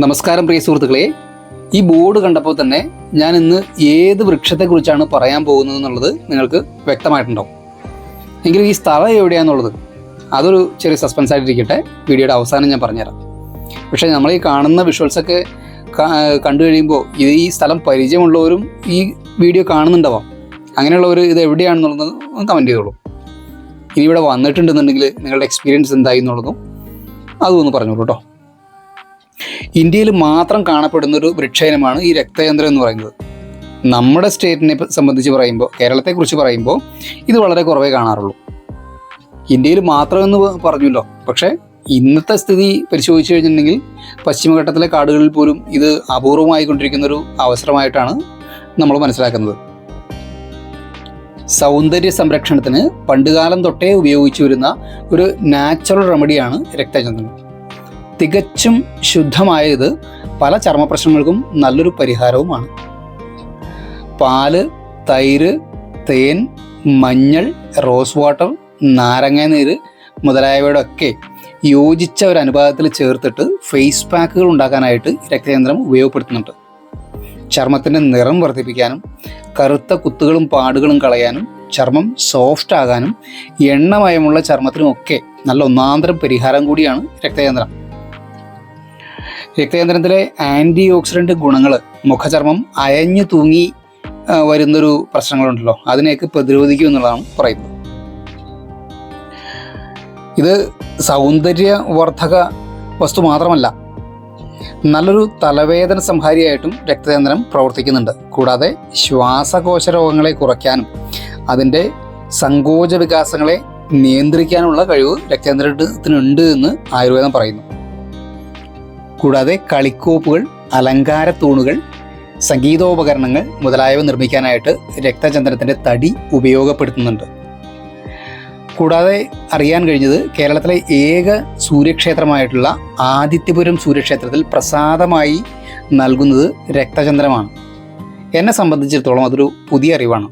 നമസ്കാരം പ്രിയ സുഹൃത്തുക്കളെ, ഈ ബോർഡ് കണ്ടപ്പോൾ തന്നെ ഞാൻ ഇന്ന് ഏത് വൃക്ഷത്തെക്കുറിച്ചാണ് പറയാൻ പോകുന്നത് എന്നുള്ളത് നിങ്ങൾക്ക് വ്യക്തമായിട്ടുണ്ടാവും. എങ്കിലും ഈ സ്ഥലം എവിടെയാണെന്നുള്ളത് അതൊരു ചെറിയ സസ്പെൻസ് ആയിട്ടിരിക്കട്ടെ, വീഡിയോയുടെ അവസാനം ഞാൻ പറഞ്ഞുതരാം. പക്ഷേ നമ്മൾ ഈ കാണുന്ന വിഷ്വൽസൊക്കെ കണ്ടു കഴിയുമ്പോൾ ഈ സ്ഥലം പരിചയമുള്ളവരും ഈ വീഡിയോ കാണുന്നുണ്ടാവാം. അങ്ങനെയുള്ളവർ ഇത് എവിടെയാണെന്നുള്ളത് കമൻറ്റ് ചെയ്തോളൂ. ഇനി ഇവിടെ വന്നിട്ടുണ്ടെന്നുണ്ടെങ്കിൽ നിങ്ങളുടെ എക്സ്പീരിയൻസ് എന്തായി എന്നുള്ളതും അതൊന്ന് പറഞ്ഞോളൂ കേട്ടോ. ഇന്ത്യയിൽ മാത്രം കാണപ്പെടുന്നൊരു വൃക്ഷയിനമാണ് ഈ രക്തചന്ദ്രൻ എന്ന് പറയുന്നത്. നമ്മുടെ സ്റ്റേറ്റിനെ സംബന്ധിച്ച് പറയുമ്പോൾ, കേരളത്തെക്കുറിച്ച് പറയുമ്പോൾ ഇത് വളരെ കുറവേ കാണാറുള്ളൂ. ഇന്ത്യയിൽ മാത്രമെന്ന് പറഞ്ഞല്ലോ, പക്ഷേ ഇന്നത്തെ സ്ഥിതി പരിശോധിച്ച് കഴിഞ്ഞിട്ടുണ്ടെങ്കിൽ പശ്ചിമഘട്ടത്തിലെ കാടുകളിൽ പോലും ഇത് അപൂർവമായിക്കൊണ്ടിരിക്കുന്നൊരു അവസരമായിട്ടാണ് നമ്മൾ മനസ്സിലാക്കുന്നത്. സൗന്ദര്യ സംരക്ഷണത്തിന് പണ്ടുകാലം തൊട്ടേ ഉപയോഗിച്ചു വരുന്ന ഒരു നാച്ചുറൽ റെമഡിയാണ് രക്തചന്ദ്രൻ. തികച്ചും ശുദ്ധമായത് പല ചർമ്മ പ്രശ്നങ്ങൾക്കും നല്ലൊരു പരിഹാരവുമാണ്. പാല്, തൈര്, തേൻ, മഞ്ഞൾ, റോസ് വാട്ടർ, നാരങ്ങ നീര് മുതലായവയുടെ ഒക്കെ യോജിച്ച ഒരു അനുപാതത്തിൽ ചേർത്തിട്ട് ഫേസ് പാക്കുകൾ ഉണ്ടാക്കാനായിട്ട് രക്തചന്ദ്രം ഉപയോഗപ്പെടുത്തുന്നുണ്ട്. ചർമ്മത്തിൻ്റെ നിറം വർദ്ധിപ്പിക്കാനും കറുത്ത കുത്തുകളും പാടുകളും കളയാനും ചർമ്മം സോഫ്റ്റ് ആകാനും എണ്ണമയമുള്ള ചർമ്മത്തിനുമൊക്കെ നല്ല ഒന്നാന്തരം പരിഹാരം കൂടിയാണ് രക്തചന്ദ്രം. രക്തചന്ദ്രത്തിലെ ആൻറ്റി ഓക്സിഡൻറ്റ് ഗുണങ്ങൾ മുഖചർമ്മം അയഞ്ഞു തൂങ്ങി വരുന്നൊരു പ്രശ്നങ്ങളുണ്ടല്ലോ, അതിനെയൊക്കെ പ്രതിരോധിക്കും എന്നുള്ളതാണ് പറയുന്നത്. ഇത് സൗന്ദര്യവർദ്ധക വസ്തു മാത്രമല്ല, നല്ലൊരു തലവേദന സംഹാരിയായിട്ടും രക്തചന്ദ്രൻ പ്രവർത്തിക്കുന്നുണ്ട്. കൂടാതെ ശ്വാസകോശ രോഗങ്ങളെ കുറയ്ക്കാനും അതിൻ്റെ സങ്കോച വികാസങ്ങളെ നിയന്ത്രിക്കാനുള്ള കഴിവ് രക്തചന്ദ്രത്തിനുണ്ട് എന്ന് ആയുർവേദം പറയുന്നു. കൂടാതെ കളിക്കോപ്പുകൾ, അലങ്കാര തൂണുകൾ, സംഗീതോപകരണങ്ങൾ മുതലായവ നിർമ്മിക്കാനായിട്ട് രക്തചന്ദ്രത്തിൻ്റെ തടി ഉപയോഗപ്പെടുത്തുന്നുണ്ട്. കൂടാതെ അറിയാൻ കഴിഞ്ഞത് കേരളത്തിലെ ഏക സൂര്യക്ഷേത്രമായിട്ടുള്ള ആദിത്യപുരം സൂര്യക്ഷേത്രത്തിൽ പ്രസാദമായി നൽകുന്നത് രക്തചന്ദ്രമാണ്. എന്നെ സംബന്ധിച്ചിടത്തോളം അതൊരു പുതിയ അറിവാണ്.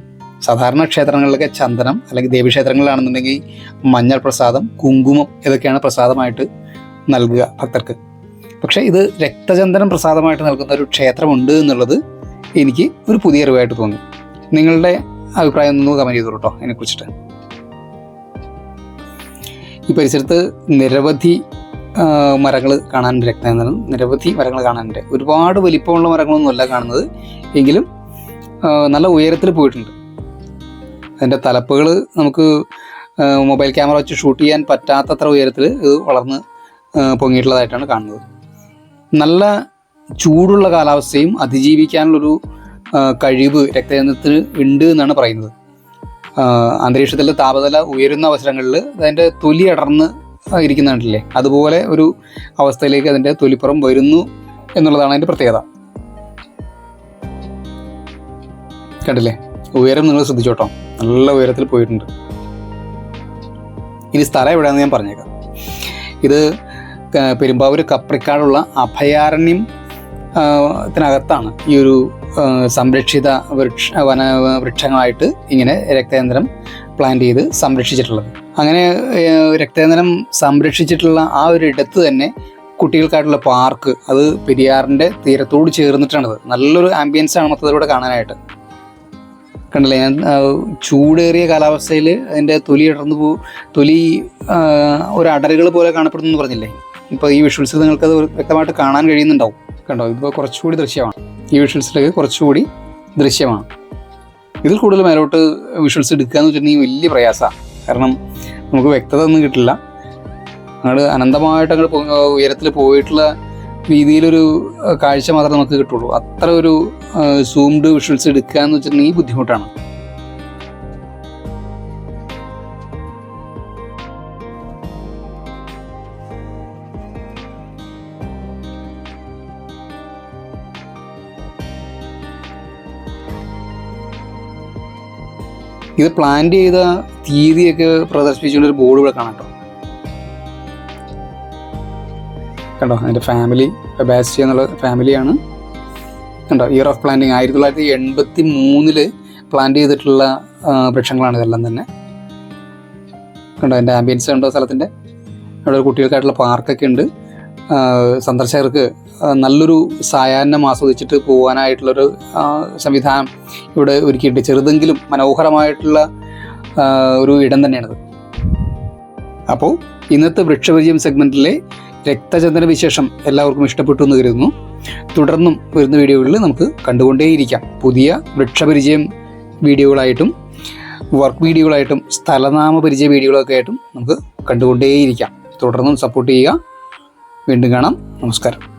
സാധാരണ ക്ഷേത്രങ്ങളിലൊക്കെ ചന്ദനം, അല്ലെങ്കിൽ ദേവീക്ഷേത്രങ്ങളിലാണെന്നുണ്ടെങ്കിൽ മഞ്ഞൾ പ്രസാദം, കുങ്കുമം ഇതൊക്കെയാണ് പ്രസാദമായിട്ട് നൽകുക ഭക്തർക്ക്. പക്ഷേ ഇത് രക്തചന്ദ്രൻ പ്രസാദമായിട്ട് നൽകുന്ന ഒരു ക്ഷേത്രമുണ്ട് എന്നുള്ളത് എനിക്ക് ഒരു പുതിയ അറിവായിട്ട് തോന്നി. നിങ്ങളുടെ അഭിപ്രായം ഒന്ന് കമൻറ്റ് ചെയ്തോളൂ കേട്ടോ അതിനെക്കുറിച്ചിട്ട്. ഈ പരിസരത്ത് നിരവധി മരങ്ങൾ കാണാനുണ്ട്. രക്തചന്ദ്രൻ നിരവധി മരങ്ങൾ കാണാനുണ്ട്. ഒരുപാട് വലിപ്പമുള്ള മരങ്ങളൊന്നുമല്ല കാണുന്നത്, എങ്കിലും നല്ല ഉയരത്തിൽ പോയിട്ടുണ്ട്. അതിൻ്റെ തലപ്പുകൾ നമുക്ക് മൊബൈൽ ക്യാമറ വെച്ച് ഷൂട്ട് ചെയ്യാൻ പറ്റാത്തത്ര ഉയരത്തിൽ ഇത് വളർന്ന് പൊങ്ങിയിട്ടുള്ളതായിട്ടാണ് കാണുന്നത്. നല്ല ചൂടുള്ള കാലാവസ്ഥയും അതിജീവിക്കാനുള്ളൊരു കഴിവ് രക്തചന്ദ്രത്തിന് ഉണ്ട് എന്നാണ് പറയുന്നത്. അന്തരീക്ഷത്തിലെ താപനില ഉയരുന്ന അവസരങ്ങളിൽ അതിൻ്റെ തൊലി അടർന്ന് ഇരിക്കുന്നുണ്ടല്ലേ, അതുപോലെ ഒരു അവസ്ഥയിലേക്ക് അതിൻ്റെ തൊലിപ്പുറം വരുന്നു എന്നുള്ളതാണ് അതിൻ്റെ പ്രത്യേകത. കണ്ടില്ലേ, ഉയരം നിങ്ങൾ ശ്രദ്ധിച്ചോട്ടോ, നല്ല ഉയരത്തിൽ പോയിട്ടുണ്ട്. ഇനി സ്ഥലം എവിടെയാണെന്ന് ഞാൻ പറഞ്ഞേക്കാം. ഇത് പെരുമ്പാവൂർ കപ്രിക്കാടുള്ള അഭയാരണ്യം ത്തിനകത്താണ് ഈ ഒരു സംരക്ഷിത വൃക്ഷങ്ങളായിട്ട് ഇങ്ങനെ രക്തചന്ദ്രം പ്ലാന്റ് ചെയ്ത് സംരക്ഷിച്ചിട്ടുള്ളത്. അങ്ങനെ രക്തചന്ദ്രം സംരക്ഷിച്ചിട്ടുള്ള ആ ഒരു ഇടത്ത് തന്നെ കുട്ടികൾക്കായിട്ടുള്ള പാർക്ക്, അത് പെരിയാറിൻ്റെ തീരത്തോട് ചേർന്നിട്ടാണത്. നല്ലൊരു ആംബിയൻസാണ് മൊത്തത്തിലൂടെ കാണാനായിട്ട്. കണ്ടില്ലേ, ഞാൻ ചൂടേറിയ കാലാവസ്ഥയിൽ അതിൻ്റെ തൊലി തൊലി ഒരു അടരുകൾ പോലെ കാണപ്പെടുന്നു എന്ന് പറഞ്ഞില്ലേ. ഇപ്പോൾ ഈ വിഷ്വൽസിൽ നിങ്ങൾക്കത് വ്യക്തമായിട്ട് കാണാൻ കഴിയുന്നുണ്ടാവും. കണ്ടോ, ഇപ്പോൾ കുറച്ചുകൂടി ദൃശ്യമാണ്. ഈ വിഷ്വൽസിലേക്ക് കുറച്ചുകൂടി ദൃശ്യമാണ്. ഇതിൽ കൂടുതൽ മേലോട്ട് വിഷ്വൽസ് എടുക്കുക എന്ന് വെച്ചിട്ടുണ്ടെങ്കിൽ വലിയ പ്രയാസമാണ്. കാരണം നമുക്ക് വ്യക്തത ഒന്നും കിട്ടില്ല. അങ്ങോട്ട് അനന്തമായിട്ട് അങ്ങോട്ട് ഉയരത്തിൽ പോയിട്ടുള്ള രീതിയിലൊരു കാഴ്ച മാത്രമേ നമുക്ക് കിട്ടുള്ളൂ. അത്ര ഒരു സൂംഡ് വിഷ്വൽസ് എടുക്കുക എന്ന് വെച്ചിട്ടുണ്ടെങ്കിൽ ബുദ്ധിമുട്ടാണ്. ഇത് പ്ലാന്റ് ചെയ്ത തീയതിയൊക്കെ പ്രദർശിപ്പിച്ചുകൊണ്ടൊരു ബോർഡ് ഇവിടെ കാണാം കേട്ടോ. കണ്ടോ, അതിൻ്റെ ഫാമിലി ഫെബാസിയ എന്നുള്ള ഫാമിലിയാണ്. കണ്ടോ, ഇയർ ഓഫ് പ്ലാന്റിങ് 1983 പ്ലാന്റ് ചെയ്തിട്ടുള്ള വൃക്ഷങ്ങളാണ് ഇതെല്ലാം തന്നെ. കണ്ടോ, അതിൻ്റെ ആംബിയൻസ് കണ്ടോ സ്ഥലത്തിൻ്റെ. അവിടെ ഒരു കുട്ടികൾക്കായിട്ടുള്ള പാർക്കൊക്കെ ഉണ്ട്. സന്ദർശകർക്ക് നല്ലൊരു സായാഹ്നം ആസ്വദിച്ചിട്ട് പോകാനായിട്ടുള്ളൊരു സംവിധാനം ഇവിടെ ഒരുക്കിയിട്ട് ചെറുതെങ്കിലും മനോഹരമായിട്ടുള്ള ഒരു ഇടം തന്നെയാണത്. അപ്പോൾ ഇന്നത്തെ വൃക്ഷപരിചയം സെഗ്മെൻറ്റിലെ രക്തചന്ദന വിശേഷം എല്ലാവർക്കും ഇഷ്ടപ്പെട്ടു എന്ന് കരുതുന്നു. തുടർന്നും വരുന്ന വീഡിയോകളിൽ നമുക്ക് കണ്ടുകൊണ്ടേയിരിക്കാം. പുതിയ വൃക്ഷപരിചയം വീഡിയോകളായിട്ടും വർക്ക് വീഡിയോകളായിട്ടും സ്ഥലനാമ പരിചയ വീഡിയോകളൊക്കെ ആയിട്ടും നമുക്ക് കണ്ടുകൊണ്ടേയിരിക്കാം. തുടർന്നും സപ്പോർട്ട് ചെയ്യുക. വീണ്ടും കാണാം. നമസ്കാരം.